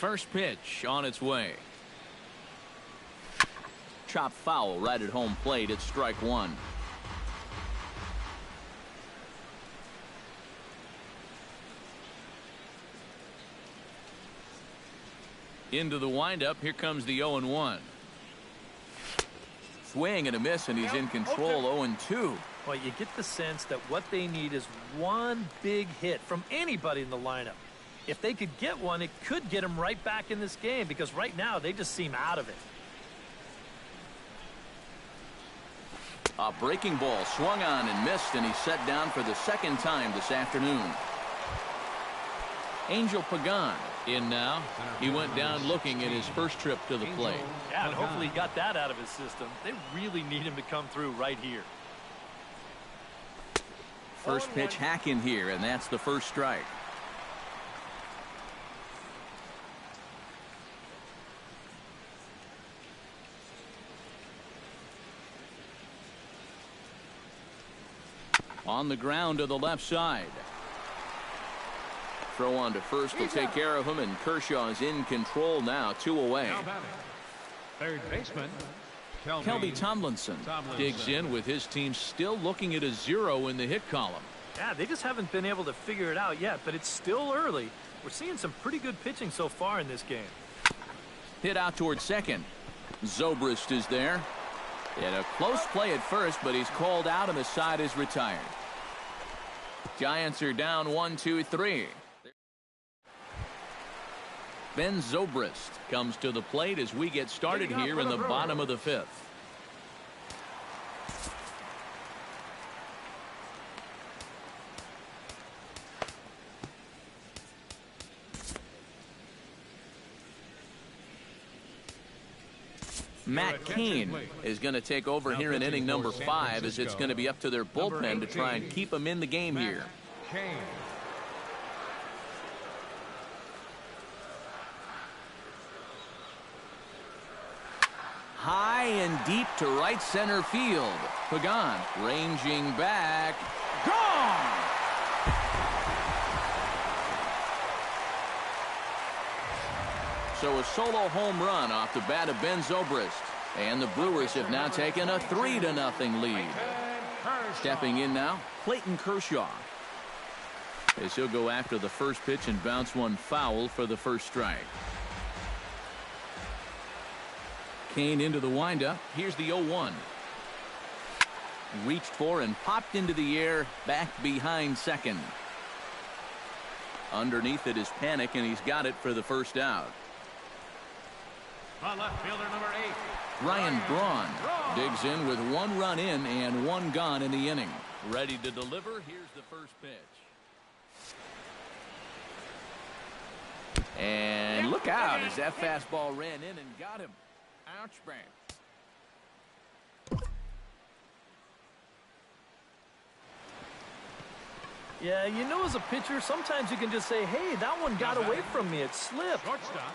First pitch on its way. Chop foul right at home plate. It's strike one. Into the windup. Here comes the 0-1. Swing and a miss, and he's in control. 0-2. Well, you get the sense that what they need is one big hit from anybody in the lineup. If they could get one, it could get them right back in this game, because right now they just seem out of it. A breaking ball swung on and missed, and he's set down for the second time this afternoon. Angel Pagan in now. He went down looking at his first trip to the plate. Yeah, and hopefully he got that out of his system. They really need him to come through right here. First pitch hack in here, and that's the first strike. On the ground to the left side. Throw on to first will take care of him, and Kershaw is in control now, 2 away. Third baseman Kelby Tomlinson digs in with his team still looking at a 0 in the hit column. Yeah, they just haven't been able to figure it out yet, but it's still early. We're seeing some pretty good pitching so far in this game. Hit out towards second. Zobrist is there. In a close play at first, but he's called out and the side is retired. Giants are down 1-2-3. Ben Zobrist comes to the plate as we get started here in the bottom of the 5th. Matt Cain is going to take over here in inning number 5, as it's going to be up to their bullpen to try and keep him in the game here. High and deep to right center field. Pagan ranging back. Gone! So a solo home run off the bat of Ben Zobrist. And the Brewers have now taken a 3-0 lead. Stepping in now, Clayton Kershaw. As he'll go after the first pitch and bounce one foul for the first strike. Cain into the windup. Here's the 0-1. Reached for and popped into the air, back behind second. Underneath it is Panic, and he's got it for the first out. Left fielder number 8. Ryan Braun digs in with 1 run in and 1 gone in the inning. Ready to deliver. Here's the first pitch. And look out as that fastball ran in and got him. Ouch, man. Yeah, you know, as a pitcher, sometimes you can just say, hey, that one got away from me. It slipped.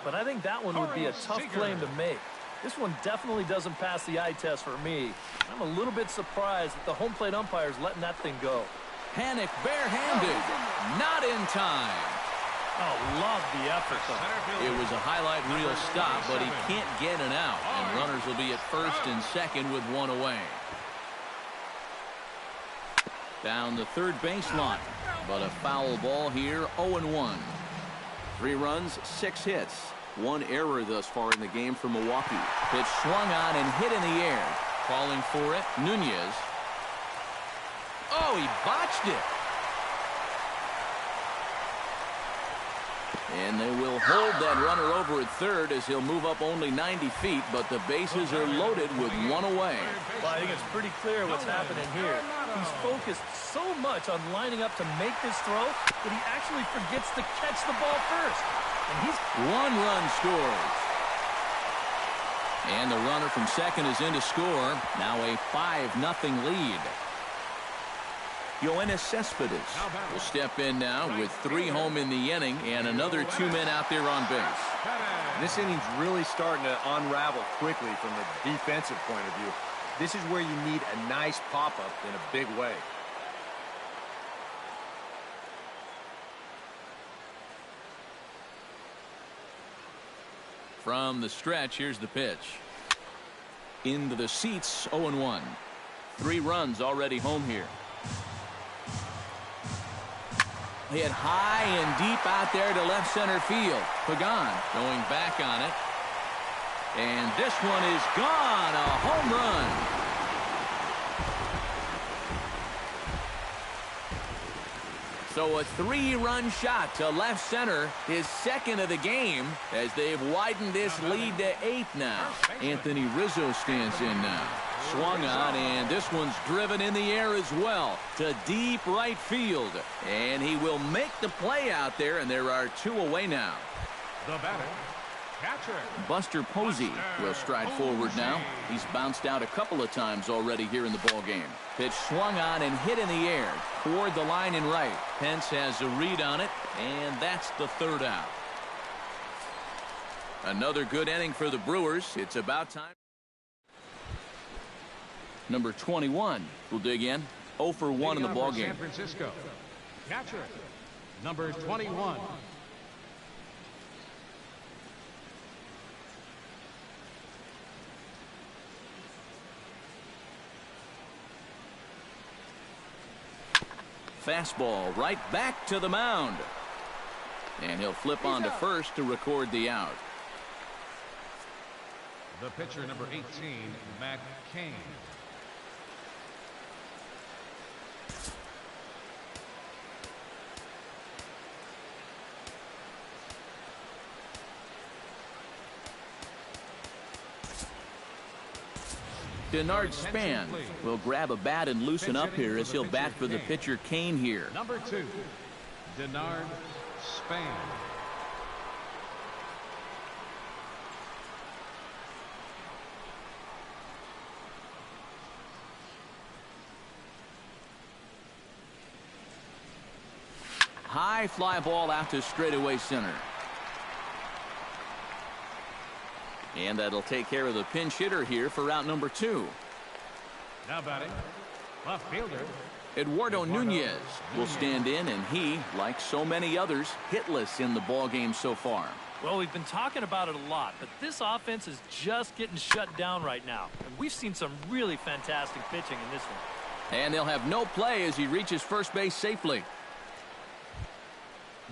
But I think that one would be a tough claim to make. This one definitely doesn't pass the eye test for me. I'm a little bit surprised that the home plate umpire is letting that thing go. Panic barehanded. Not in time. Oh, love the effort, though. It was a highlight reel stop, but he can't get an out. And runners will be at first and second with 1 away. Down the third baseline. But a foul ball here, 0-1. 3 runs, 6 hits. 1 error thus far in the game for Milwaukee. Pitch swung on and hit in the air. Calling for it, Nunez. Oh, he botched it. And they will hold that runner over at third as he'll move up only 90 feet, but the bases are loaded with 1 away. Well, I think it's pretty clear what's happening here. He's focused so much on lining up to make this throw that he actually forgets to catch the ball first. And he's 1 run scores. And the runner from second is in to score. Now a 5-0 lead. Yoenis Cespedes will step in now with 3 home in the inning and another 2 men out there on base. This inning's really starting to unravel quickly from the defensive point of view. This is where you need a nice pop-up in a big way. From the stretch, here's the pitch. Into the seats, 0-1. 3 runs already home here. Hit high and deep out there to left center field. Pagan going back on it. And this one is gone. A home run. So a 3-run shot to left center, his second of the game, as they've widened this lead to 8 now. Anthony Rizzo stands in now. Swung on, and this one's driven in the air as well to deep right field. And he will make the play out there, and there are 2 away now. The batter, catcher Buster Posey will stride forward now. He's bounced out a couple of times already here in the ballgame. Pitch swung on and hit in the air toward the line and right. Pence has a read on it, and that's the 3rd out. Another good inning for the Brewers. It's about time. Number 21 will dig in. 0 for 1 in the ballgame. San Francisco, catcher number 21. Fastball right back to the mound. And he'll flip on to first to record the out. The pitcher, number 18, Matt Cain. Denard Span will grab a bat and loosen up here as he'll bat for the pitcher Cain here. Number 2, Denard Span. High fly ball out to straightaway center. And that'll take care of the pinch hitter here for out number 2. Now batting, left fielder Eduardo Nunez will stand in, and he, like so many others, hitless in the ballgame so far. Well, we've been talking about it a lot, but this offense is just getting shut down right now. And we've seen some really fantastic pitching in this one. And they'll have no play as he reaches first base safely.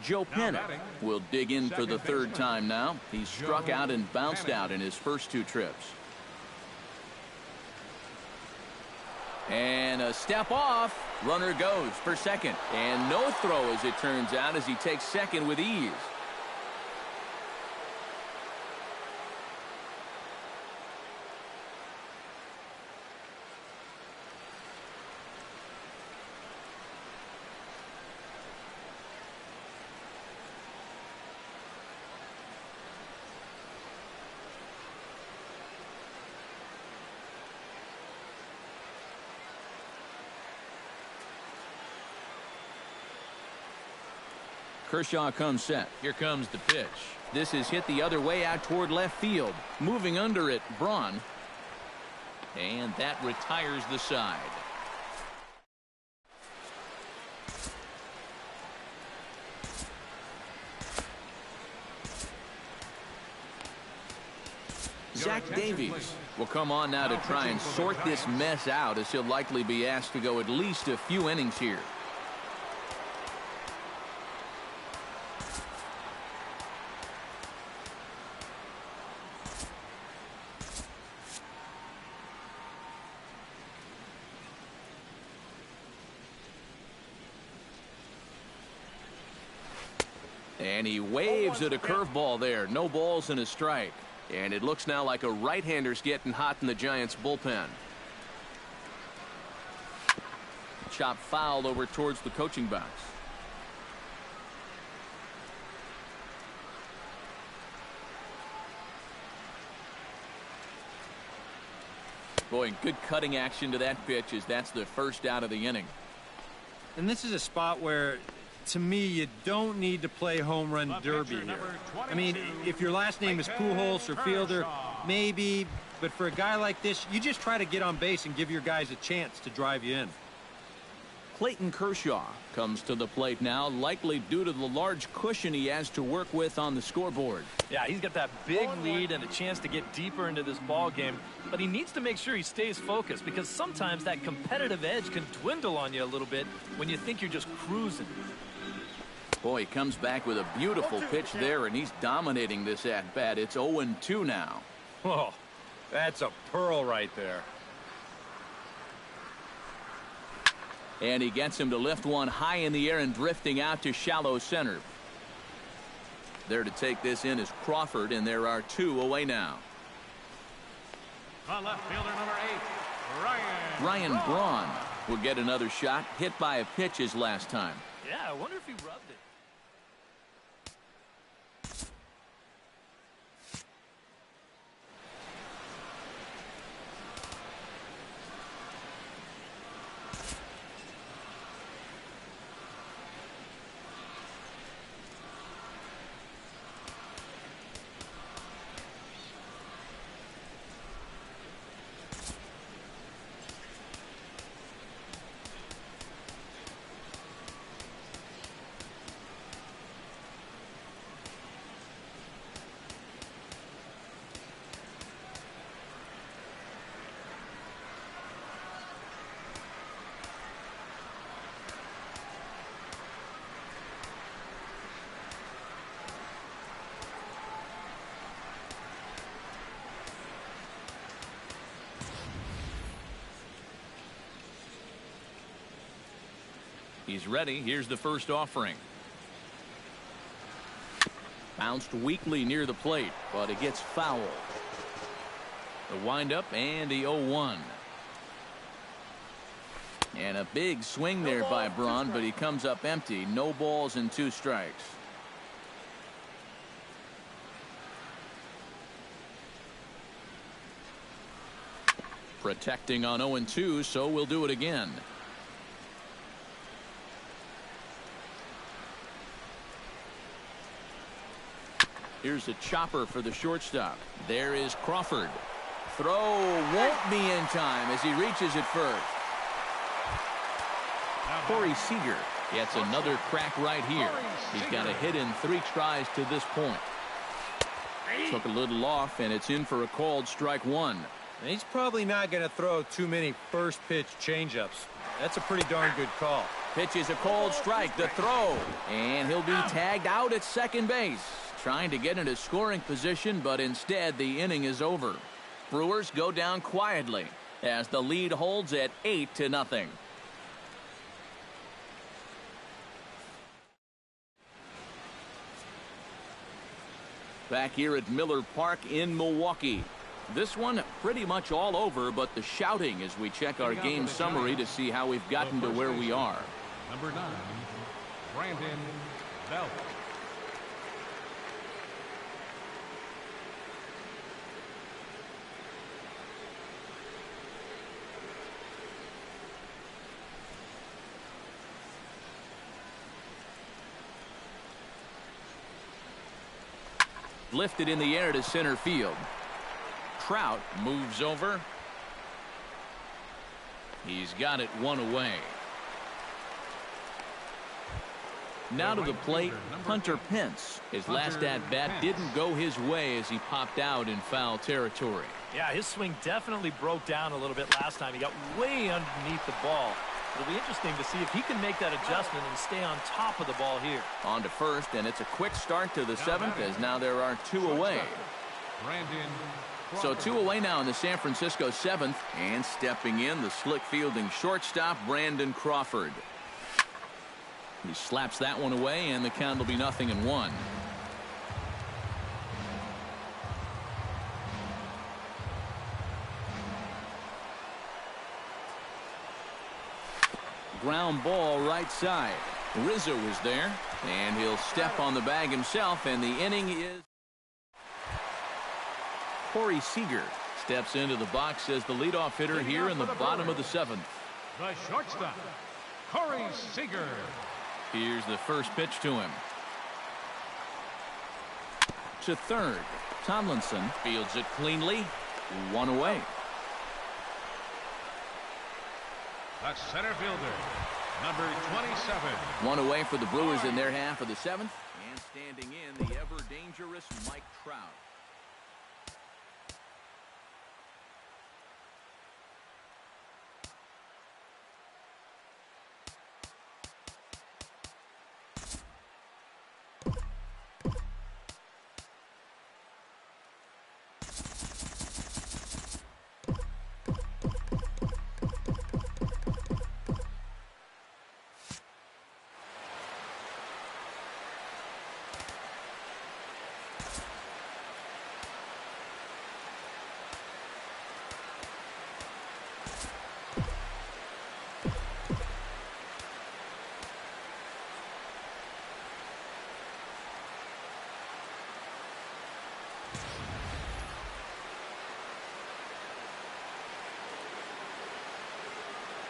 Joe Penna will dig in for the 3rd time now. He's struck out and bounced out in his first 2 trips. And a step off. Runner goes for second. And no throw, as it turns out, as he takes second with ease. Kershaw comes set. Here comes the pitch. This is hit the other way out toward left field. Moving under it, Braun. And that retires the side. Zach Davies will come on now to try and sort this mess out, as he'll likely be asked to go at least a few innings here. And he waves at a curveball there. No balls and a strike. And it looks now like a right-hander's getting hot in the Giants' bullpen. Chop foul over towards the coaching box. Boy, good cutting action to that pitch, as that's the 1st out of the inning. And this is a spot where, to me, you don't need to play home run derby here. I mean, if your last name is Pujols or Fielder, maybe, but for a guy like this, you just try to get on base and give your guys a chance to drive you in. Clayton Kershaw comes to the plate now, likely due to the large cushion he has to work with on the scoreboard. Yeah, he's got that big lead and a chance to get deeper into this ball game, but he needs to make sure he stays focused because sometimes that competitive edge can dwindle on you a little bit when you think you're just cruising. Boy, he comes back with a beautiful pitch there, and he's dominating this at-bat. It's 0-2 now. Oh, that's a pearl right there. And he gets him to lift one high in the air and drifting out to shallow center. There to take this in is Crawford, and there are 2 away now. On left fielder number 8, Ryan Braun will get another shot, hit by a pitch his last time. Yeah, I wonder if he rubbed it. He's ready. Here's the first offering. Bounced weakly near the plate, but it gets foul. The windup and the 0-1. And a big swing there by Braun, but he comes up empty. No balls and 2 strikes. Protecting on 0-2, so we'll do it again. Here's a chopper for the shortstop. There is Crawford. Throw won't be in time as he reaches it first. Corey Seager gets another crack right here. He's got a hit in 3 tries to this point. Took a little off, and it's in for a called strike 1. And he's probably not going to throw too many first pitch changeups. That's a pretty darn good call. Pitch is a called strike. The throw. And he'll be tagged out at second base. Trying to get into scoring position, but instead the inning is over. Brewers go down quietly as the lead holds at 8-0. Back here at Miller Park in Milwaukee. This one pretty much all over, but the shouting as we check our game summary to see how we've gotten to where we are. Number 9, Brandon Belt. Lifted in the air to center field. Trout moves over. He's got it 1 away. Now to the plate, Hunter Pence. His last at-bat didn't go his way as he popped out in foul territory. Yeah, his swing definitely broke down a little bit last time. He got way underneath the ball. It'll be interesting to see if he can make that adjustment and stay on top of the ball here. On to first, and it's a quick start to the 7th as now there are 2 away. So 2 away now in the San Francisco 7th, and stepping in, the slick fielding shortstop, Brandon Crawford. He slaps that one away, and the count will be 0-1. Ground ball right side. Rizzo is there, and he'll step on the bag himself, and the inning is. Corey Seager steps into the box as the leadoff hitter here in the bottom of the 7th. The shortstop, Corey Seager. Here's the first pitch to him. To third. Tomlinson fields it cleanly. 1 away. The center fielder, Number 27. One away for the Brewers in their half of the seventh. And standing in, the ever-dangerous Mike Trout.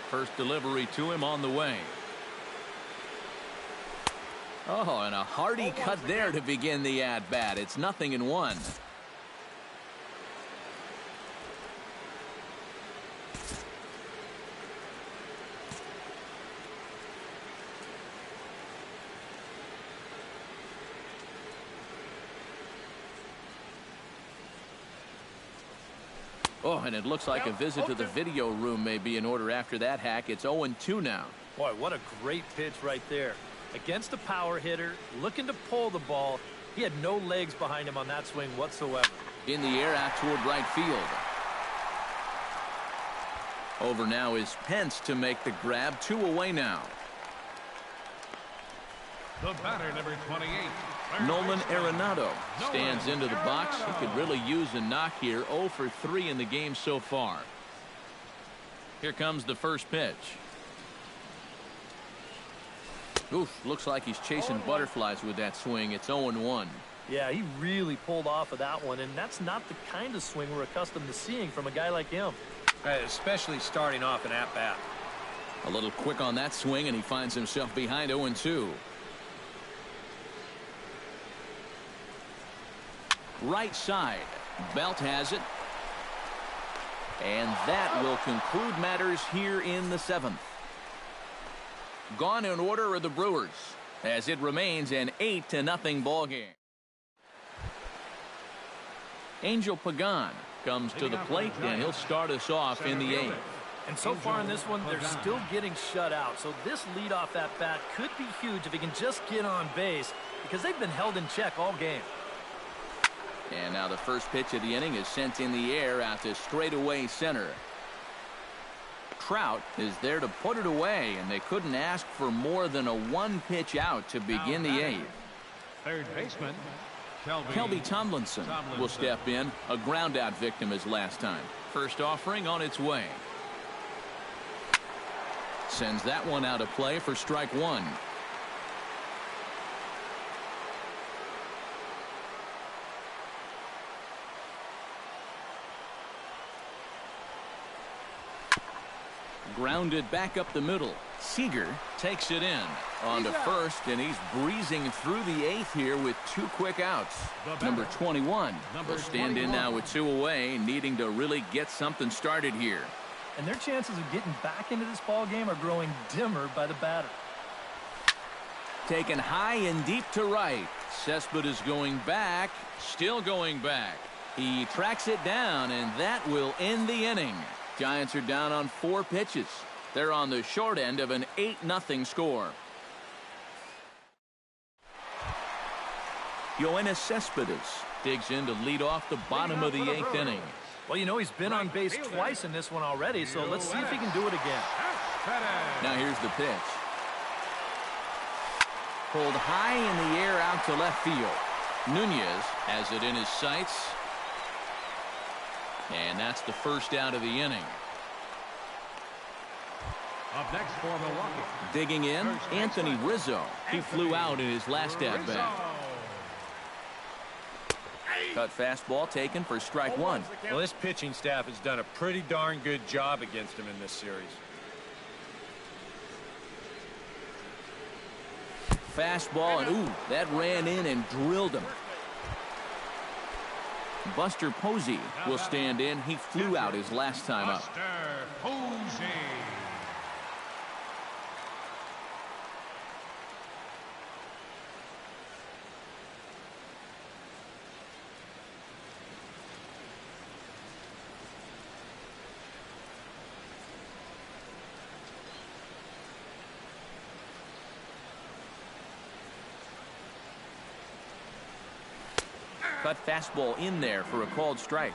First delivery to him on the way. Oh, and a hearty cut there to begin the at-bat. It's 0-1. Oh, and it looks like a visit to the video room may be in order after that hack. It's 0-2 now. Boy, what a great pitch right there. Against a power hitter, looking to pull the ball. He had no legs behind him on that swing whatsoever. In the air out toward right field. Over now is Pence to make the grab. 2 away now. The batter, number 28. Nolan Arenado stands into the box. He could really use a knock here. 0 for 3 in the game so far. Here comes the first pitch. Oof, looks like he's chasing butterflies with that swing. It's 0-1. Yeah, he really pulled off of that one, and that's not the kind of swing we're accustomed to seeing from a guy like him. Especially starting off an at-bat. A little quick on that swing, and he finds himself behind 0-2. Right side. Belt has it. And that will conclude matters here in the seventh. Gone in order are the Brewers, as it remains an 8-0 ball game. Angel Pagan comes to the plate, and he'll start us off in the eighth. And so far in this one, they're still getting shut out. So this leadoff at bat could be huge if he can just get on base, because they've been held in check all game. And now the first pitch of the inning is sent in the air out to straightaway center. Trout is there to put it away, and they couldn't ask for more than a one-pitch out to begin the eighth. Third baseman, Kelby Tomlinson will step in, a ground-out victim as last time. First offering on its way. Sends that one out of play for strike one. Grounded back up the middle. Seager takes it in on to first, and he's breezing through the eighth here with 2 quick outs. Number 21 will stand in now with 2 away, needing to really get something started here. And their chances of getting back into this ball game are growing dimmer by the batter. Taken high and deep to right. Cespedes going back, still going back. He tracks it down, and that will end the inning. Giants are down on 4 pitches. They're on the short end of an 8-0 score. Yoenis Cespedes digs in to lead off the bottom of the 8th inning. Well, you know, he's been on base twice in this one already, so let's see if he can do it again. Now here's the pitch. Pulled high in the air out to left field. Nunez has it in his sights. And that's the first out of the inning. Up next for Milwaukee. Digging in, Anthony Rizzo. He flew out in his last at-bat. Cut fastball taken for strike one. Well, this pitching staff has done a pretty darn good job against him in this series. Fastball, and ooh, that ran in and drilled him. Buster Posey will stand in. He flew out his last time up. Buster Posey. cut fastball in there for a called strike.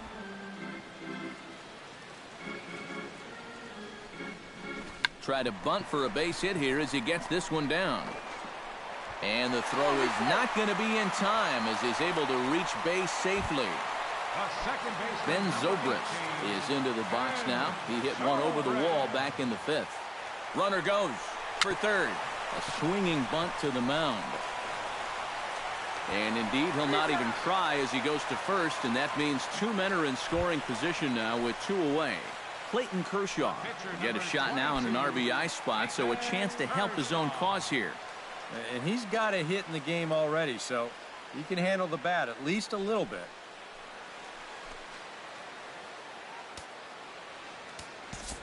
Try to bunt for a base hit here as he gets this one down. And the throw is not going to be in time as he's able to reach base safely. Ben Zobrist is into the box now. He hit one over the wall back in the 5th. Runner goes for third. A swinging bunt to the mound. And indeed, he'll not even try as he goes to first, and that means 2 men are in scoring position now with 2 away. Clayton Kershaw get a shot now in an RBI spot, so a chance to help his own cause here. And he's got a hit in the game already, so he can handle the bat at least a little bit.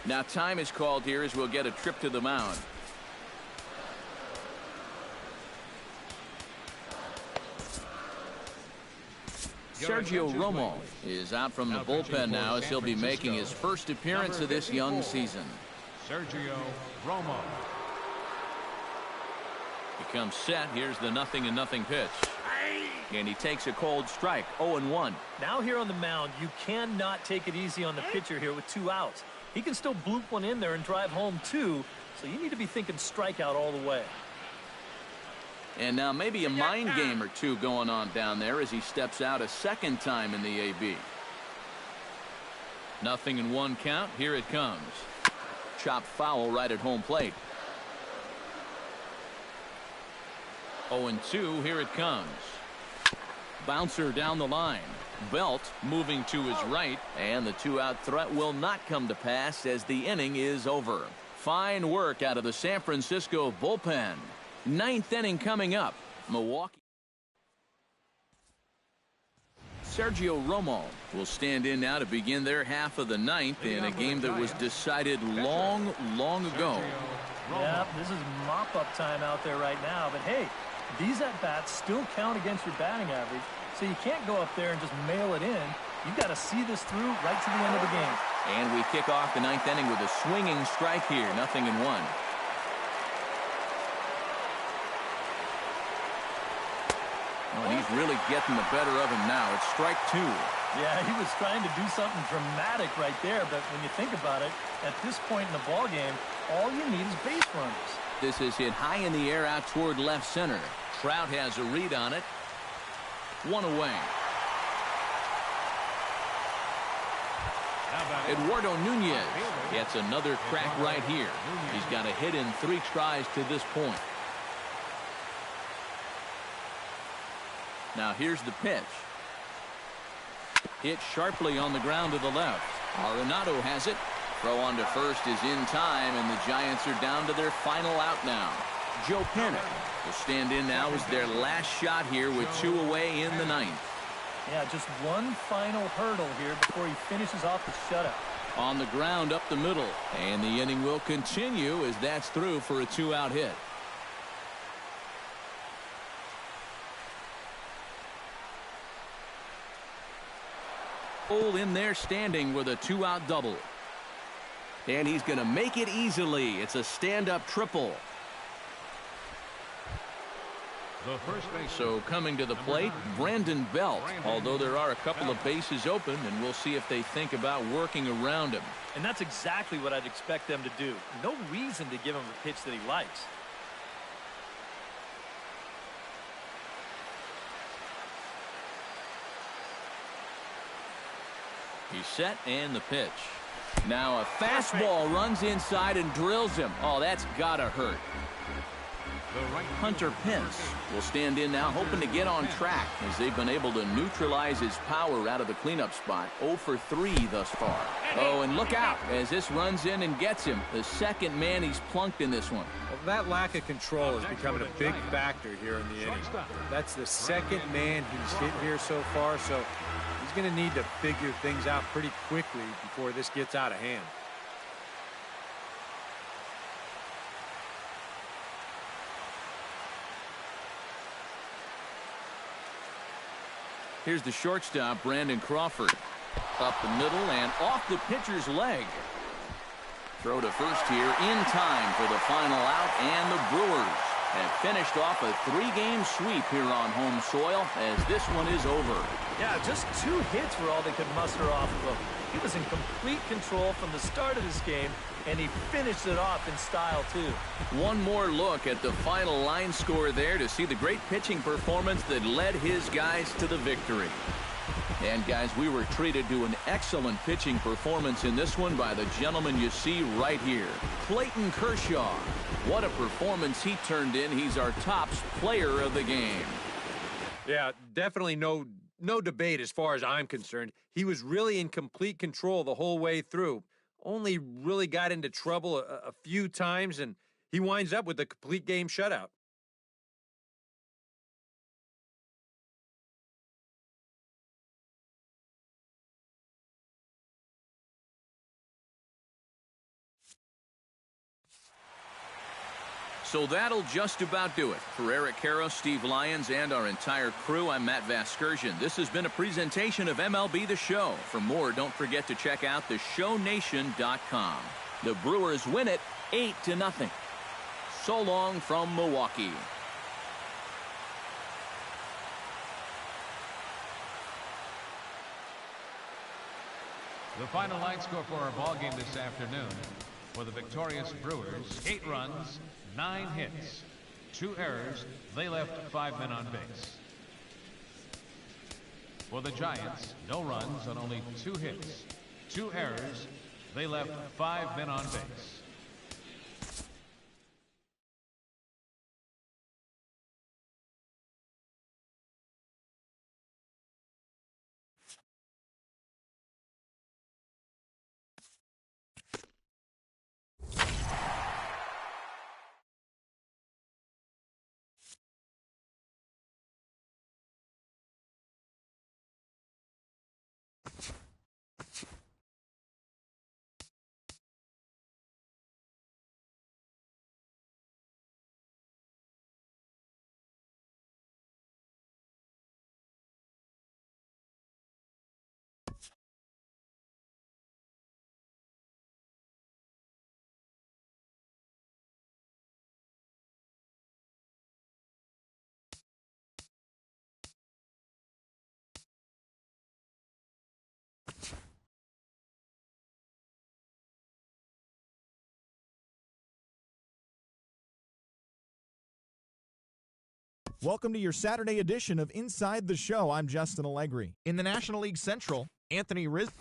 Now time is called here as we'll get a trip to the mound. Sergio Romo is out from the bullpen now as he'll be making his first appearance of this young season. Sergio Romo. He comes set. Here's the 0-0 pitch. And he takes a cold strike. 0-1. Now here on the mound, you cannot take it easy on the pitcher here with 2 outs. He can still bloop one in there and drive home 2, so you need to be thinking strikeout all the way. And now maybe a mind game or 2 going on down there as he steps out a second time in the AB. 0-1 count. Here it comes. Chopped foul right at home plate. 0-2. Here it comes. Bouncer down the line. Belt moving to his right, and the 2-out threat will not come to pass as the inning is over. Fine work out of the San Francisco bullpen. 9th inning coming up. Milwaukee. Sergio Romo will stand in now to begin their half of the 9th in a game that was decided long ago. Yeah, this is mop-up time out there right now, but hey, these at-bats still count against your batting average, so you can't go up there and just mail it in. You've got to see this through right to the end of the game. And we kick off the 9th inning with a swinging strike here. 0-1. Well, he's really getting the better of him now. It's strike 2. Yeah, he was trying to do something dramatic right there, but when you think about it, at this point in the ball game, all you need is base runners. This is hit high in the air out toward left center. Trout has a read on it. 1 away. Eduardo Nunez gets another crack right here. He's got a hit in 3 tries to this point. Now here's the pitch. Hit sharply on the ground to the left. Arenado has it. Throw on to first is in time, and the Giants are down to their final out now. Joe Panik will stand in now as their last shot here with 2 away in the 9th. Yeah, just one final hurdle here before he finishes off the shutout. On the ground up the middle, and the inning will continue as that's through for a 2-out hit. In there standing with a 2-out double. And he's going to make it easily. It's a stand-up triple. So coming to the plate, Brandon Belt, although there are a couple of bases open, and we'll see if they think about working around him. And that's exactly what I'd expect them to do. No reason to give him a pitch that he likes. He's set, and the pitch. Now a fastball runs inside and drills him. Oh, that's gotta hurt. Hunter Pence will stand in now, hoping to get on track as they've been able to neutralize his power out of the cleanup spot. 0 for 3 thus far. Oh, and look out as this runs in and gets him. The second man he's plunked in this one. Well, that lack of control is becoming a big factor here in the inning. That's the second man he's hit here so far, so he's going to need to figure things out pretty quickly before this gets out of hand. Here's the shortstop, Brandon Crawford. Up the middle and off the pitcher's leg. Throw to first here in time for the final out, and the Brewers and finished off a 3-game sweep here on home soil as this one is over. Yeah, just 2 hits were all they could muster off of him. He was in complete control from the start of this game, and he finished it off in style, too. One more look at the final line score there to see the great pitching performance that led his guys to the victory. And, guys, we were treated to an excellent pitching performance in this one by the gentleman you see right here, Clayton Kershaw. What a performance he turned in. He's our top player of the game. Yeah, definitely no debate as far as I'm concerned. He was really in complete control the whole way through. Only really got into trouble a few times, and he winds up with a complete game shutout. So that'll just about do it. For Eric Karros, Steve Lyons, and our entire crew, I'm Matt Vasgersian. This has been a presentation of MLB The Show. For more, don't forget to check out theshownation.com. The Brewers win it 8-0. So long from Milwaukee. The final line score for our ball game this afternoon. For the victorious Brewers, 8 runs, 9 hits, 2 errors. They left 5 men on base. For the Giants, no runs on only 2 hits, 2 errors. They left 5 men on base. Welcome to your Saturday edition of Inside the Show. I'm Justin Allegri. In the National League Central, Anthony Rizzo.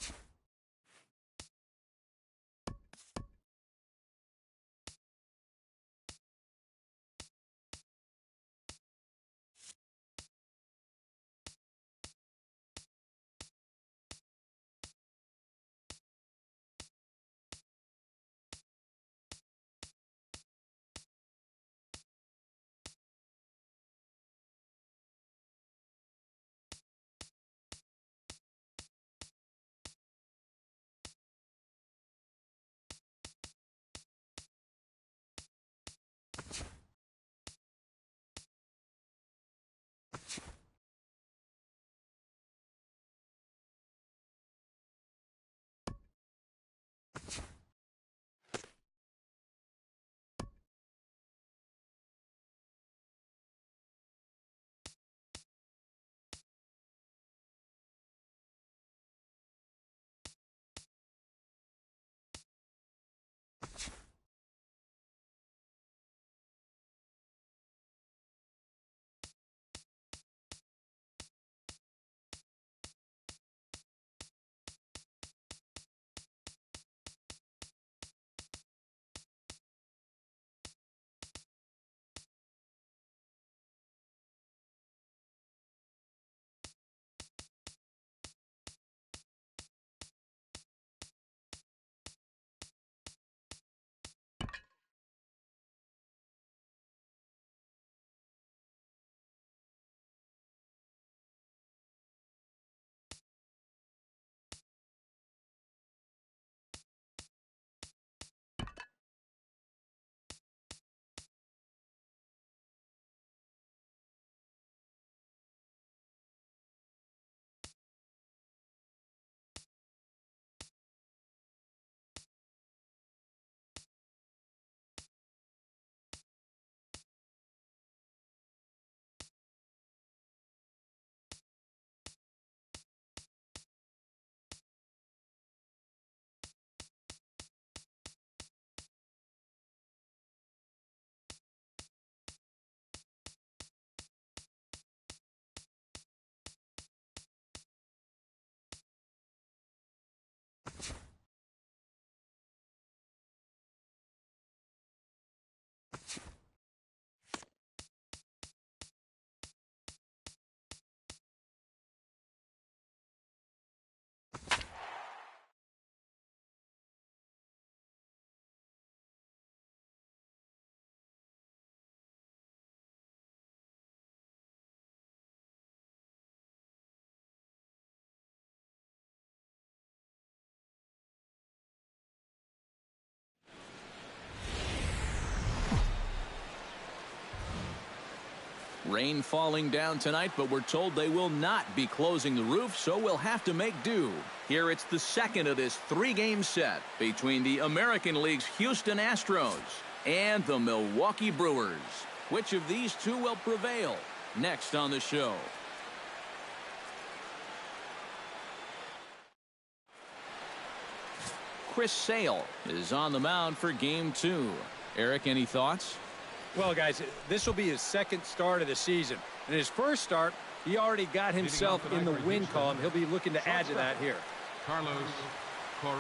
Rain falling down tonight, but we're told they will not be closing the roof, so we'll have to make do. Here it's the second of this three-game set between the American League's Houston Astros and the Milwaukee Brewers. Which of these two will prevail? Next on the show. Chris Sale is on the mound for game 2. Eric, any thoughts? Well, guys, this will be his second start of the season. In his first start, he already got himself in the win column. He'll be looking to add to that here. Carlos Correa.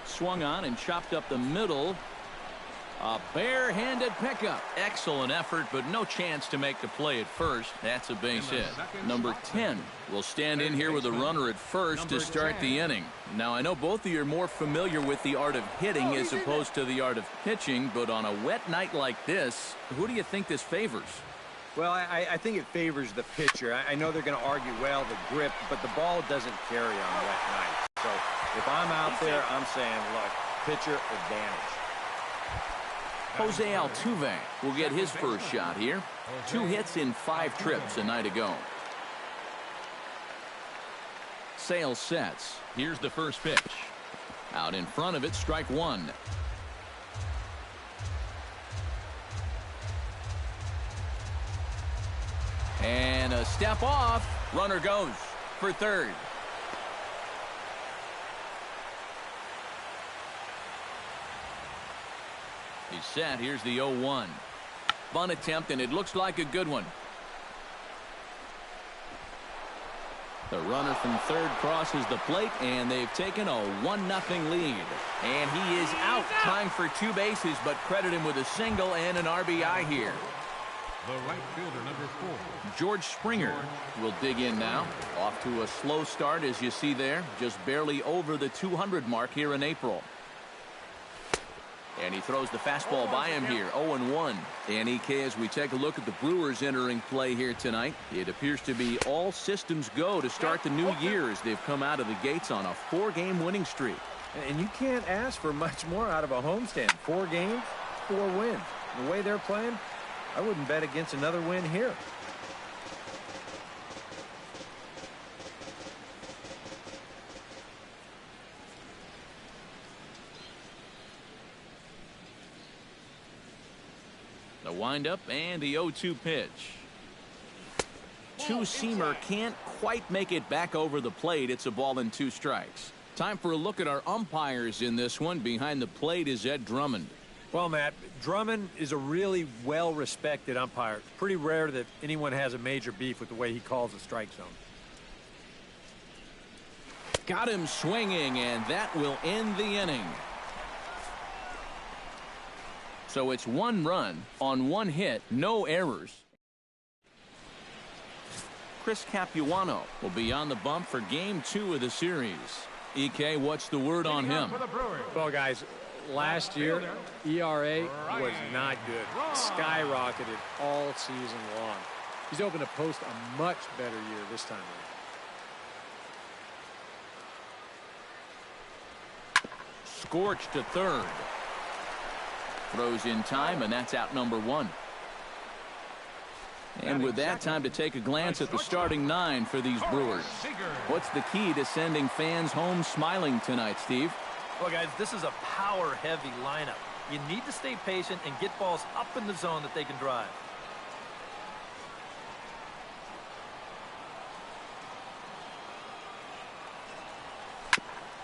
Swung on and chopped up the middle. A barehanded pickup. Excellent effort, but no chance to make the play at first. That's a base hit. Number 10 will stand in here with a runner at first to start the inning. Now, I know both of you are more familiar with the art of hitting as opposed to the art of pitching, but on a wet night like this, who do you think this favors? Well, I think it favors the pitcher. I know they're going to argue, well, the grip, but the ball doesn't carry on a wet night. So if I'm out there, I'm saying, look, pitcher advantage. Jose Altuve will get his first shot here. 2 hits in 5 trips a night ago. Sale sets. Here's the first pitch. Out in front of it, strike 1. And a step off. Runner goes for third. He's set. Here's the 0-1. Bunt attempt, and it looks like a good one. The runner from third crosses the plate, and they've taken a 1-0 lead. And he is out. Time for 2 bases, but credit him with a single and an RBI here. The right fielder, number 4. George Springer will dig in now. Off to a slow start, as you see there. Just barely over the 200 mark here in April. And he throws the fastball by him here. 0-1. And EK, as we take a look at the Brewers entering play here tonight, it appears to be all systems go to start the new year as they've come out of the gates on a 4-game winning streak. And you can't ask for much more out of a homestand. 4 games, 4 wins. The way they're playing, I wouldn't bet against another win here. The windup and the 0-2 pitch. Two-seamer can't quite make it back over the plate. It's a ball and 2 strikes. Time for a look at our umpires in this one. Behind the plate is Ed Drummond. Well, Matt, Drummond is a really well-respected umpire. It's pretty rare that anyone has a major beef with the way he calls the strike zone. Got him swinging, and that will end the inning. So it's 1 run on 1 hit, no errors. Chris Capuano will be on the bump for game 2 of the series. EK, what's the word on him? Well, guys, last year, ERA was not good. Skyrocketed all season long. He's hoping to post a much better year this time around. Scorched to third. Throws in time, and that's out number 1. And with that, time to take a glance at the starting 9 for these Brewers. What's the key to sending fans home smiling tonight, Steve? Well, guys, this is a power-heavy lineup. You need to stay patient and get balls up in the zone that they can drive.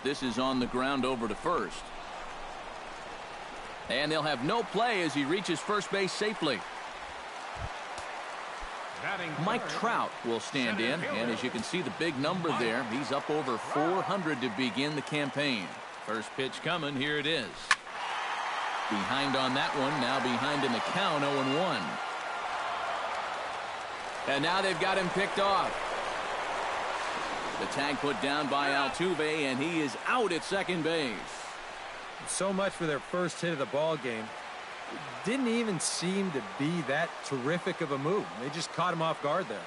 This is on the ground over to first. And they'll have no play as he reaches first base safely. Mike Trout will stand in, and as you can see the big number there, he's up over 400 to begin the campaign. First pitch coming, here it is. Behind on that one, now behind in the count, 0-1. And now they've got him picked off. The tag put down by Altuve, and he is out at second base. So much for their first hit of the ball game. It didn't even seem to be that terrific of a move. They just caught him off guard there.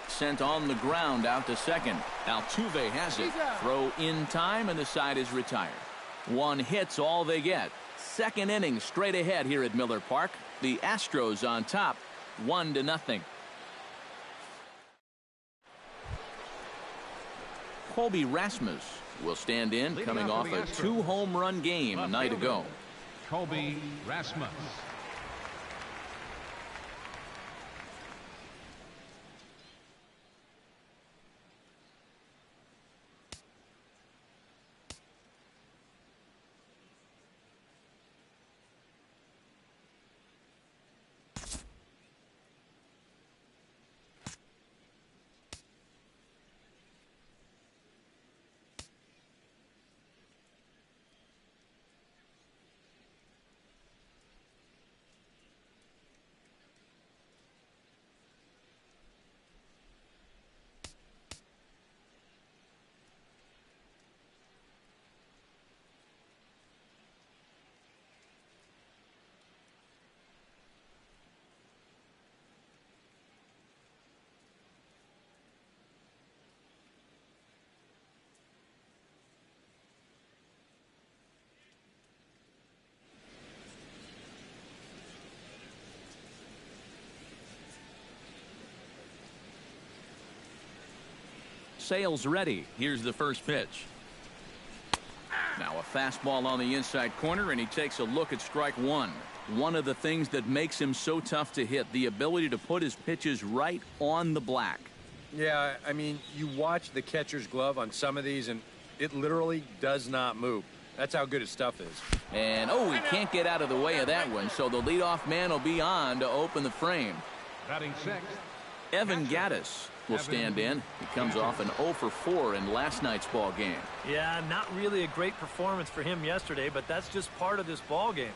Sent on the ground out to second. Altuve has it. Throw in time, and the side is retired. 1 hit's all they get. Second inning straight ahead here at Miller Park. The Astros on top, 1-0. Colby Rasmus will stand in, coming off a 2-home-run game a night ago. Colby Rasmus. Sales ready. Here's the first pitch. Now a fastball on the inside corner, and he takes a look at strike 1. One of the things that makes him so tough to hit, the ability to put his pitches right on the black. Yeah, I mean, you watch the catcher's glove on some of these, and it literally does not move. That's how good his stuff is. And, oh, he can't get out of the way of that one, so the leadoff man will be on to open the frame. Batting sixth, Evan Gattis will stand in. He comes off an 0-for-4 in last night's ball game. Yeah, not really a great performance for him yesterday, but that's just part of this ball game.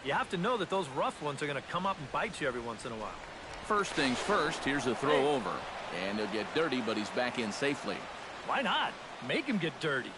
You have to know that those rough ones are going to come up and bite you every once in a while. First things first, here's a throw over. And he'll get dirty, but he's back in safely. Why not? Make him get dirty.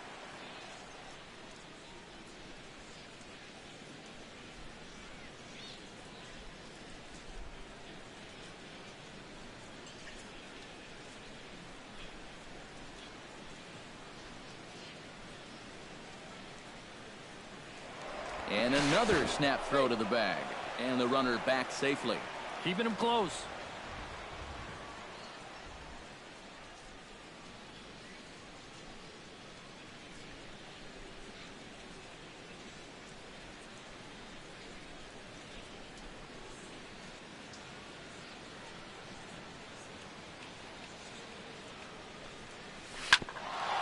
And another snap throw to the bag. And the runner back safely. Keeping him close.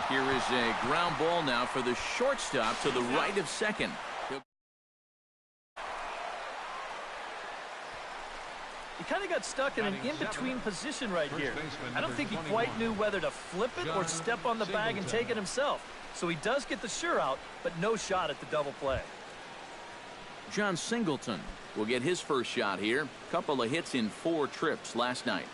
Here is a ground ball now for the shortstop to the right of second. He kind of got stuck in an in-between position right here. I don't think he quite knew whether to flip it or step on the bag and take it himself. So he does get the sure out, but no shot at the double play. John Singleton will get his first shot here. Couple of hits in 4 trips last night.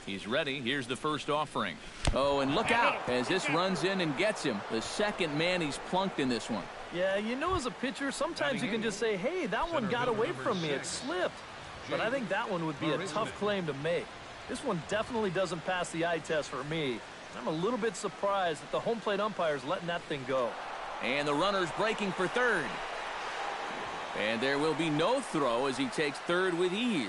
He's ready. Here's the first offering. Oh, and look out as this runs in and gets him. The second man he's plunked in this one. Yeah, you know, as a pitcher, sometimes you can just say, hey, that one got away from me. It slipped. But I think that one would be a tough claim to make. This one definitely doesn't pass the eye test for me. I'm a little bit surprised that the home plate umpire's letting that thing go. And the runner's breaking for third. And there will be no throw as he takes third with ease.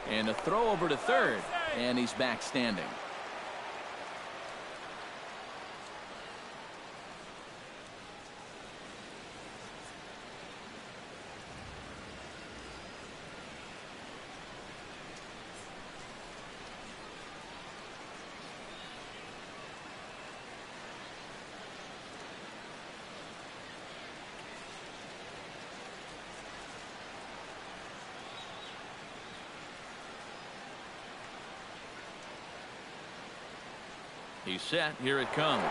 And a throw over to third, and he's back standing. He's set. Here it comes.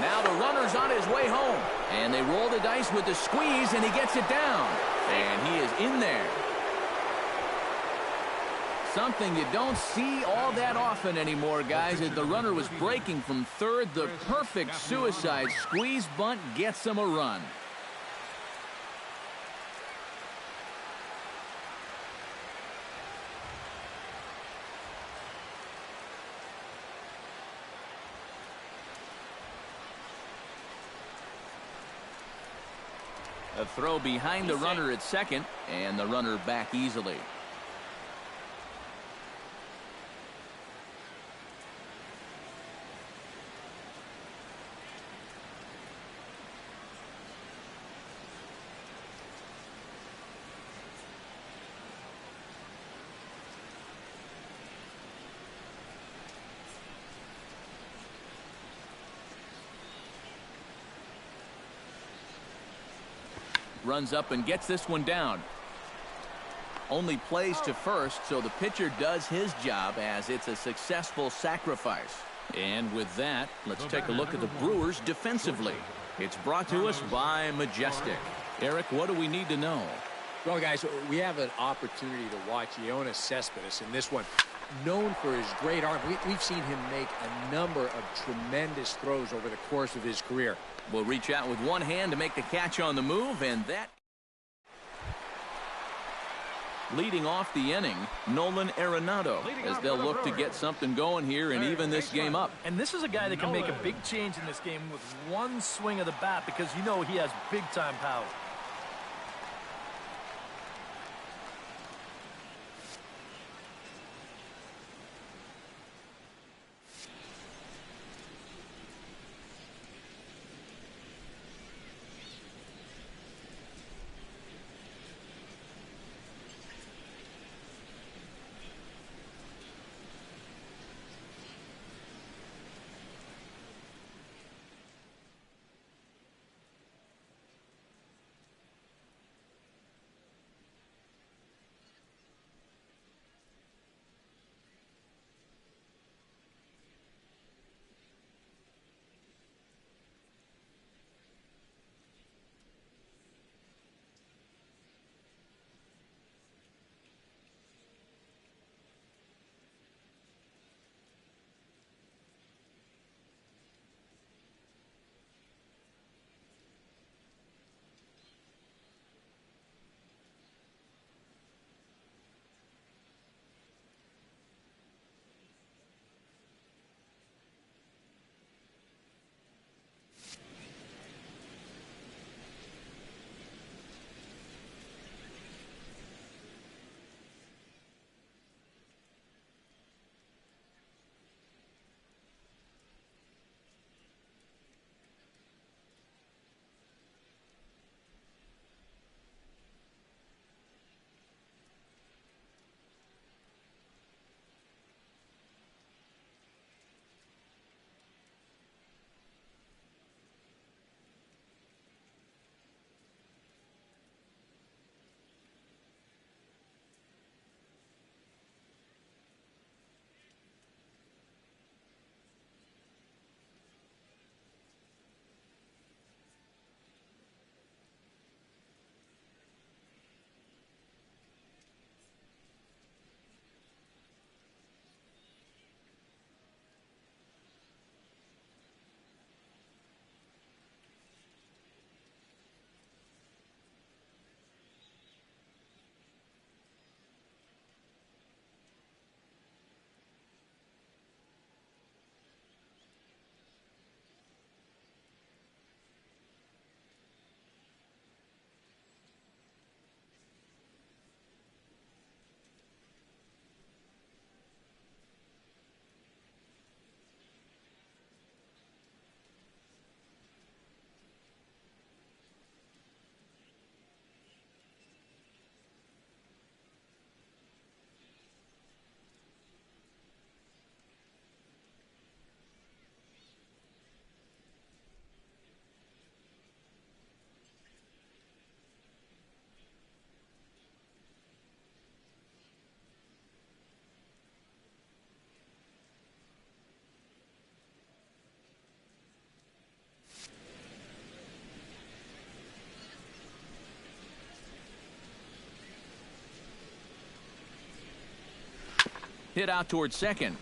Now the runner's on his way home. And they roll the dice with the squeeze, and he gets it down. And he is in there. Something you don't see all that often anymore, guys, as the runner was breaking from third. The perfect suicide squeeze bunt gets him a run. A throw behind the runner at second, and the runner back easily. Runs up and gets this one down. Only plays to first, so the pitcher does his job as it's a successful sacrifice. And with that, let's take a look at the Brewers defensively. It's brought to us by Majestic. Eric, what do we need to know? Well, guys, we have an opportunity to watch Yoenis Cespedes in this one. Known for his great arm, we've seen him make a number of tremendous throws over the course of his career. Will reach out with one hand to make the catch on the move, and that. Leading off the inning, Nolan Arenado, as they'll look to get something going here and even this game up. And this is a guy that can make a big change in this game with one swing of the bat, because you know he has big-time power. Hit out towards second.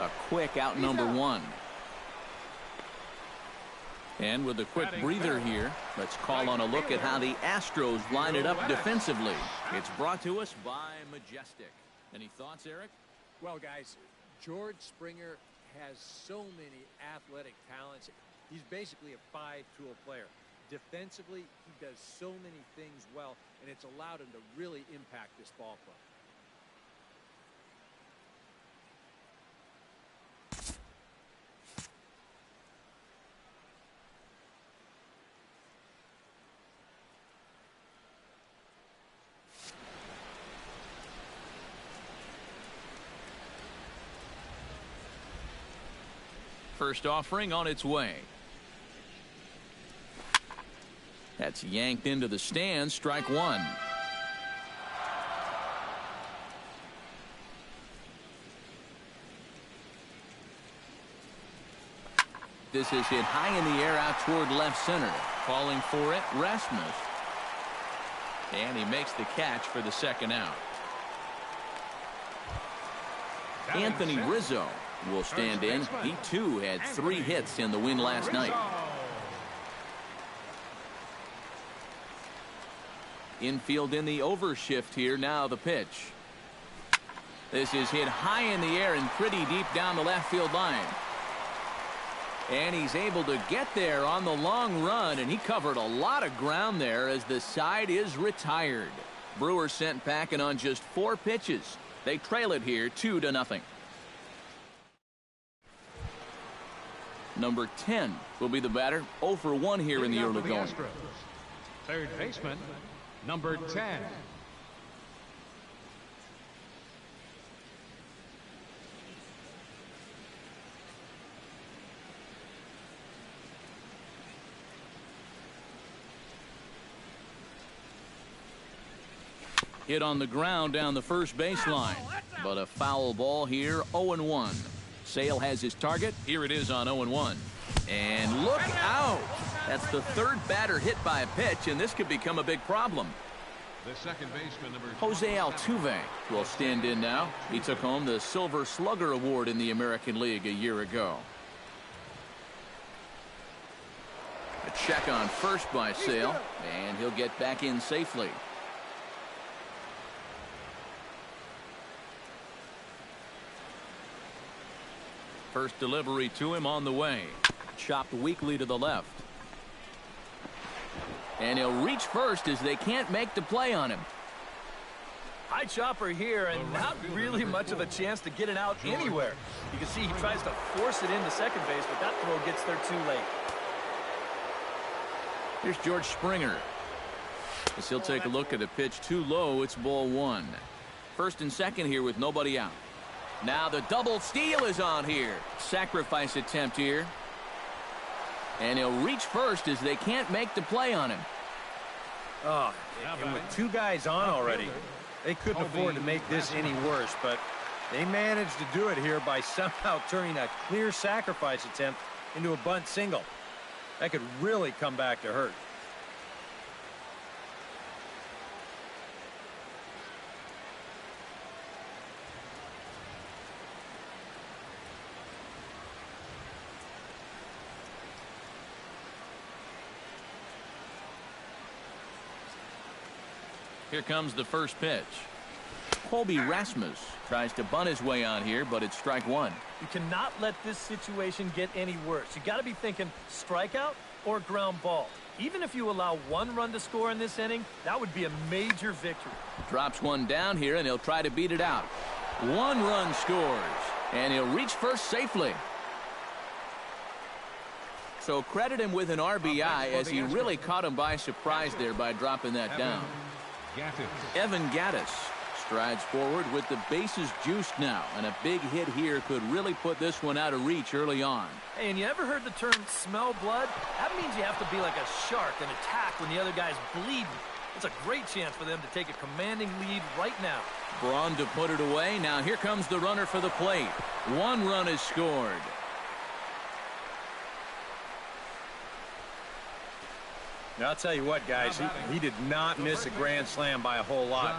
A quick out number one. And with a quick breather here, let's call on a look at how the Astros line it up defensively. It's brought to us by Majestic. Any thoughts, Eric? Well, guys, George Springer has so many athletic talents. He's basically a five-tool player. Defensively, he does so many things well, and it's allowed him to really impact this ball club. First offering on its way. That's yanked into the stands. Strike one. This is hit high in the air out toward left center. Calling for it, Rasmus. And he makes the catch for the second out. Anthony Rizzo will stand in. He too had 3 hits in the win last night. Infield in the overshift here. Now the pitch. This is hit high in the air and pretty deep down the left field line. And he's able to get there on the long run, and he covered a lot of ground there as the side is retired. Brewers sent packing on just 4 pitches. They trail it here 2-0. Number 10 will be the batter. 0 for 1 here in the early going. Third baseman, number 10. Hit on the ground down the first baseline. But a foul ball here, 0-1. Sale has his target. Here it is on 0-1. And look out! That's the 3rd batter hit by a pitch, and this could become a big problem. The second baseman, number Jose Altuve will stand in now. He took home the Silver Slugger Award in the American League a year ago. A check on first by Sale, and he'll get back in safely. First delivery to him on the way. Chopped weakly to the left. And he'll reach first as they can't make the play on him. High chopper here, and not really much of a chance to get it out anywhere. You can see he tries to force it into second base, but that throw gets there too late. Here's George Springer. As he'll take a look at a pitch too low. It's ball 1. First and second here with nobody out. Now the double steal is on here. Sacrifice attempt here. And he'll reach first as they can't make the play on him. Oh, and with 2 guys on already, they couldn't afford to make this any worse, but they managed to do it here by somehow turning a clear sacrifice attempt into a bunt single. That could really come back to hurt. Here comes the first pitch. Colby Rasmus tries to bunt his way on here, but it's strike 1. You cannot let this situation get any worse. You got to be thinking strikeout or ground ball. Even if you allow 1 run to score in this inning, that would be a major victory. Drops one down here, and he'll try to beat it out. 1 run scores, and he'll reach first safely. So credit him with an RBI, as he really caught him by surprise there by dropping that down. Evan Gattis strides forward with the bases juiced now, and a big hit here could really put this one out of reach early on. Hey, and you ever heard the term smell blood? That means you have to be like a shark and attack when the other guy's bleeding. It's a great chance for them to take a commanding lead right now. Braun to put it away. Now here comes the runner for the plate. 1 run is scored. Now, I'll tell you what, guys, he did not miss a grand slam by a whole lot.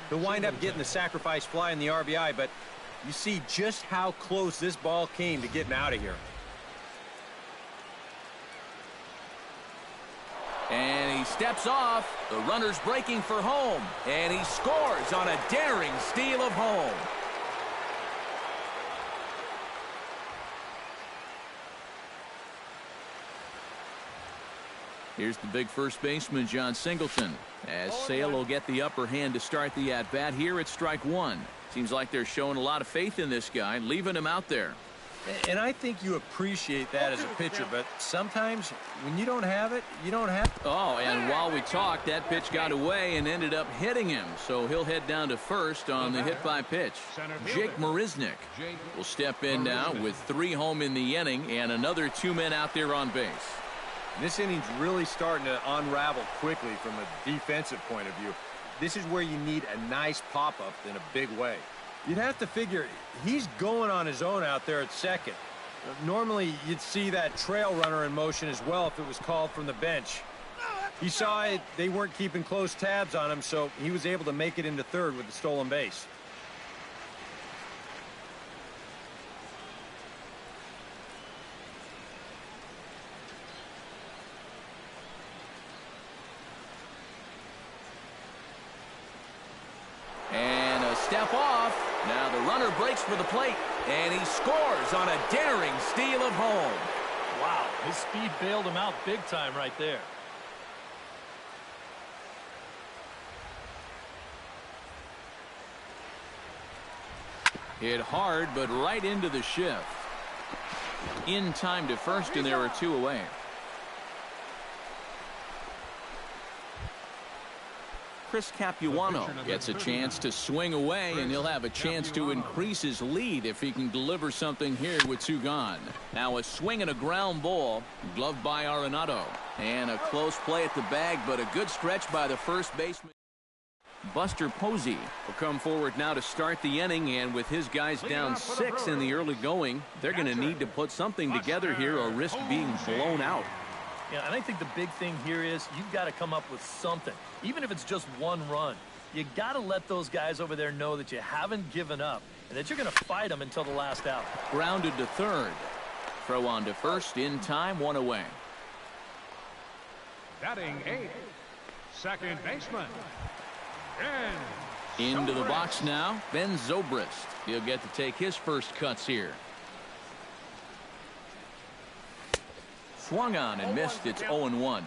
He'll wind up getting the sacrifice fly in the RBI, but you see just how close this ball came to getting out of here. And he steps off. The runner's breaking for home. And he scores on a daring steal of home. Here's the big first baseman, John Singleton, as Sale will get the upper hand to start the at-bat here at strike one. Seems like they're showing a lot of faith in this guy, leaving him out there. And I think you appreciate that as a pitcher, but sometimes when you don't have it, you don't have it. Oh, and while we talked, that pitch got away and ended up hitting him, so he'll head down to first on the hit by pitch. Jake Marisnick will step in now with 3 home in the inning and another 2 men out there on base. This inning's really starting to unravel quickly from a defensive point of view. This is where you need a nice pop-up in a big way. You'd have to figure he's going on his own out there at second. Normally, you'd see that trail runner in motion as well if it was called from the bench. He saw it, they weren't keeping close tabs on him, so he was able to make it into third with the stolen base. Step off. Now the runner breaks for the plate, and he scores on a daring steal of home. Wow, his speed bailed him out big time right there. Hit hard, but right into the shift. In time to first, and there are 2 away. Chris Capuano gets a chance to swing away, and he'll have a chance to increase his lead if he can deliver something here with 2 gone. Now a swing and a ground ball, gloved by Arenado. And a close play at the bag, but a good stretch by the first baseman. Buster Posey will come forward now to start the inning, and with his guys down 6 in the early going, they're going to need to put something together here or risk being blown out. Yeah, and I think the big thing here is you've got to come up with something, even if it's just 1 run. You got to let those guys over there know that you haven't given up and that you're going to fight them until the last out. Grounded to third. Throw on to first in time, 1 away. Batting 8th, second baseman. Into the box now, Ben Zobrist. He'll get to take his first cuts here. Swung on and missed. It's 0-1.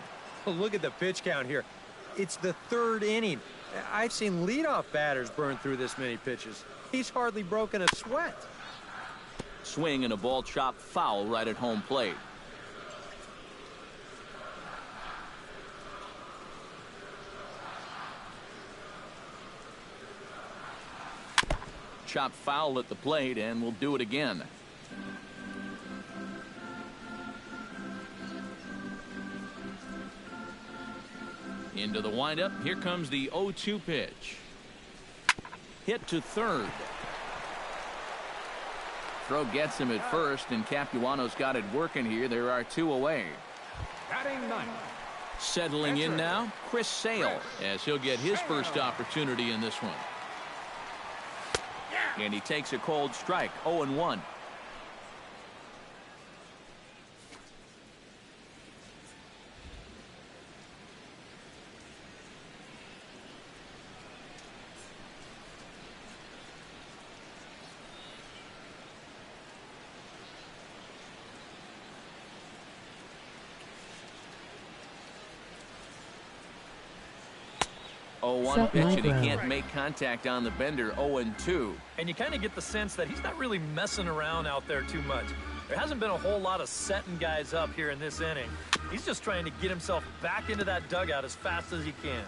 Look at the pitch count here. It's the 3rd inning. I've seen leadoff batters burn through this many pitches. He's hardly broken a sweat. Swing and a ball chopped foul right at home plate. Chopped foul at the plate, and we'll do it again. Into the windup. Here comes the 0-2 pitch. Hit to third. Throw gets him at first, and Capuano's got it working here. There are 2 away. Batting 9th. Settling in now, Chris Sale, as he'll get his first opportunity in this one. And he takes a cold strike, 0-1. One pitch, and he can't make contact on the bender. 0-2. And you kind of get the sense that he's not really messing around out there too much. There hasn't been a whole lot of setting guys up here in this inning. He's just trying to get himself back into that dugout as fast as he can.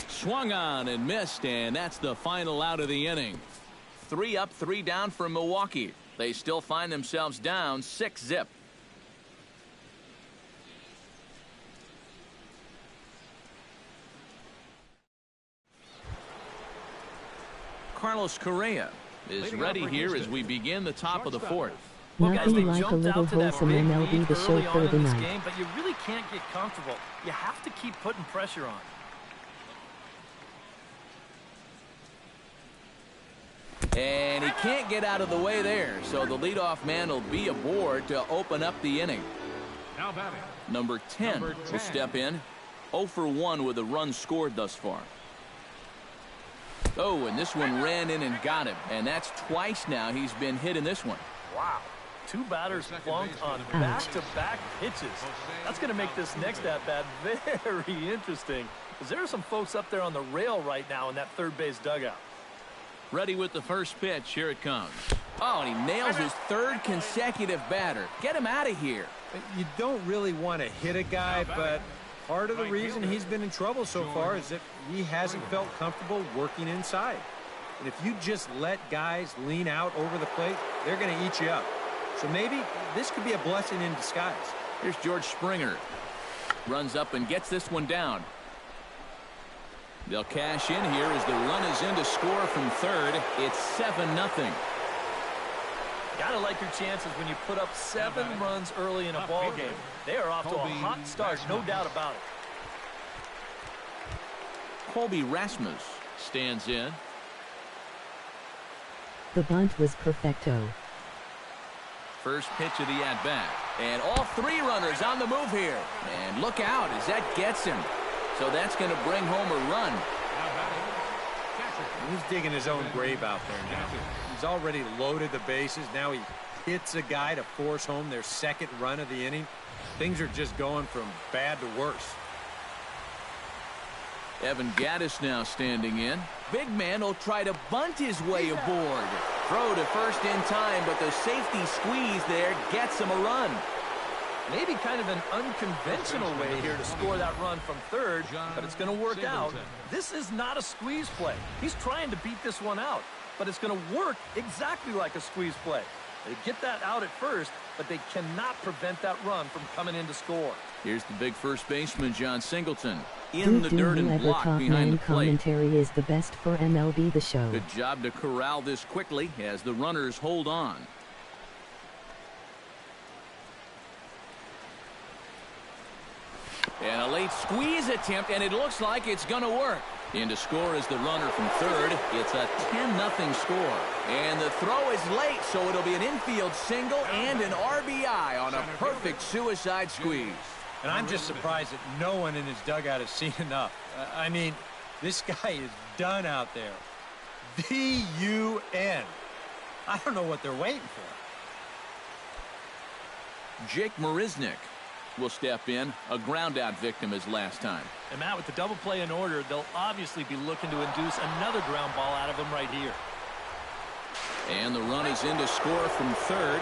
Swung on and missed, and that's the final out of the inning. 3 up, 3 down for Milwaukee. They still find themselves down 6-zip. Carlos Correa is ready here as we begin the top of the fourth. Well, guys, Nothing they like a jumped little out to that wholesome big MLB lead The Show early for on the in this night. game, but you really can't get comfortable. You have to keep putting pressure on. And he can't get out of the way there, so the leadoff man will be aboard to open up the inning. Now batting. Number 10 will step in. 0 for 1 with a run scored thus far. Oh, and this one ran in and got him. And that's twice now he's been hit in this one. Wow. 2 batters plunked on back-to-back pitches. That's going to make this next at-bat very interesting, because there are some folks up there on the rail right now in that third base dugout. Ready with the first pitch. Here it comes. Oh, and he nails his third consecutive batter. Get him out of here. You don't really want to hit a guy, but part of the reason he's been in trouble so far is that he hasn't felt comfortable working inside. And if you just let guys lean out over the plate, they're going to eat you up. So maybe this could be a blessing in disguise. Here's George Springer. Runs up and gets this one down. They'll cash in here as the run is in to score from third. It's 7-0. Gotta like your chances when you put up 7 runs early in a ball game. They are off to a hot start, no doubt about it. Colby Rasmus stands in. The bunt was perfecto. First pitch of the at-bat. And all 3 runners on the move here. And look out as that gets him. So that's going to bring home a run. He's digging his own grave out there now. He's already loaded the bases. Now he hits a guy to force home their second run of the inning. Things are just going from bad to worse. Evan Gattis now standing in. Big man will try to bunt his way aboard. Throw to first in time, but the safety squeeze there gets him a run. Maybe kind of an unconventional way here to score that run from third, but it's going to work out. This is not a squeeze play. He's trying to beat this one out, but it's going to work exactly like a squeeze play. They get that out at first, but they cannot prevent that run from coming in to score. Here's the big first baseman, John Singleton, in the dirt and Whoever block top behind man the plate. commentary is the best for MLB The Show. Good job to corral this quickly as the runners hold on. And a late squeeze attempt, and it looks like it's going to work. In to score is the runner from third. It's a 10-0 score. And the throw is late, so it'll be an infield single and an RBI on a perfect suicide squeeze. And I'm just surprised that no one in his dugout has seen enough. I mean, this guy is done out there. D-U-N. I don't know what they're waiting for. Jake Marisnick will step in, a ground-out victim as last time. And Matt, with the double play in order, they'll obviously be looking to induce another ground ball out of him right here. And the run is in to score from third.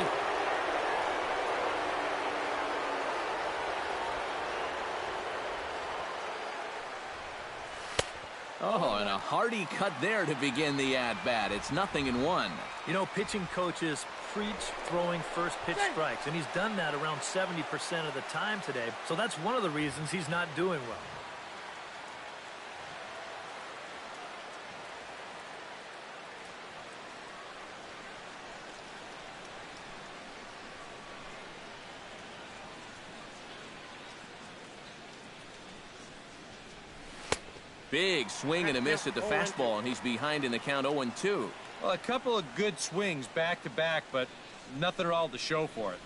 Oh, and a hearty cut there to begin the at-bat. It's 0-1. You know, pitching coaches preach throwing first pitch strikes, and he's done that around 70% of the time today. So that's one of the reasons he's not doing well. Big swing and a miss at the fastball, and he's behind in the count 0-2. Well, a couple of good swings back-to-back, but nothing at all to show for it.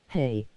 Hey,